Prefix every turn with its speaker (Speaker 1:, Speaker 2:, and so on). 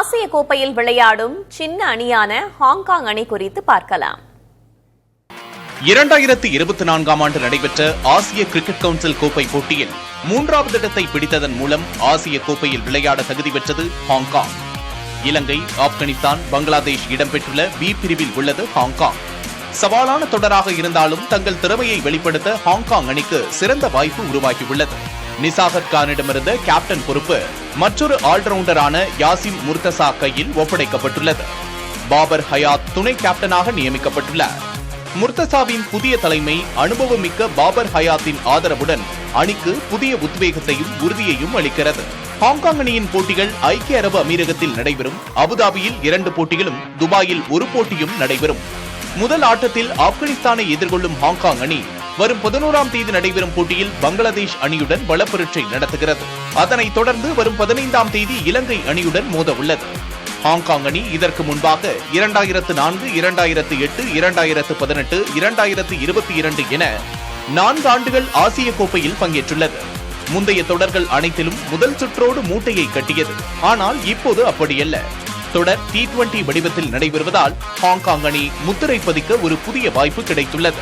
Speaker 1: ஆசிய கோப்பையில் விளையாடும் சின்ன அணியான ஹாங்காங் அணி குறித்து பார்க்கலாம்.
Speaker 2: 2024ஆம் ஆண்டு நடைபெற்ற ஆசிய கிரிக்கெட் கவுன்சில் கோப்பை போட்டியில் 3வது இடத்தை பிடித்ததன் மூலம் ஆசிய கோப்பையில் விளையாட தகுதி பெற்றது ஹாங்காங். இலங்கை, ஆப்கானிஸ்தான், பங்களாதேஷ் இடம்பெற்றுள்ள பி பிரிவில் உள்ளது ஹாங்காங். சவாலான தொடராக இருந்தாலும் தங்கள் திறமையை வெளிப்படுத்த ஹாங்காங் அணிக்கு சிறந்த வாய்ப்பு உருவாகியுள்ளது. நிசாகத் கானிடமிருந்த கேப்டன் பொறுப்பு மற்றொரு ஆல்ரவுண்டரான யாசிம் முர்தசா கையில் ஒப்படைக்கப்பட்டுள்ளது. பாபர் ஹயாத் துணை கேப்டனாக நியமிக்கப்பட்டுள்ளார். முர்தசாவின் புதிய தலைமை அனுபவமிக்க பாபர் ஹயாத்தின் ஆதரவுடன் அணிக்கு புதிய உத்வேகத்தையும் உறுதியையும் அளிக்கிறது. ஹாங்காங் அணியின் போட்டிகள் ஐக்கிய அரபு அமீரகத்தில் நடைபெறும். அபுதாபியில் 2 போட்டிகளும், துபாயில் 1 போட்டியும் நடைபெறும். முதல் ஆட்டத்தில் ஆப்கானிஸ்தானை எதிர்கொள்ளும் ஹாங்காங் அணி வரும் 11ஆம் தேதி நடைபெறும் போட்டியில் பங்களாதேஷ் அணியுடன் பலப்பரீட்சை நடத்துகிறது. அதனைத் தொடர்ந்து வரும் 15ஆம் தேதி இலங்கை அணியுடன் மோத உள்ளது. ஹாங்காங் அணி இதற்கு முன்பாக 2004, 2008, 2018, 2022 என 4 ஆண்டுகள் ஆசிய கோப்பையில் பங்கேற்றுள்ளது. முந்தைய தொடர்கள் அனைத்திலும் முதல் சுற்றோடு மூட்டையை கட்டியது. ஆனால் இப்போது அப்படியல்ல. தொடர் T20 வடிவத்தில் நடைபெறுவதால் ஹாங்காங் அணி முத்திரை பதிக்க ஒரு புதிய வாய்ப்பு கிடைத்துள்ளது.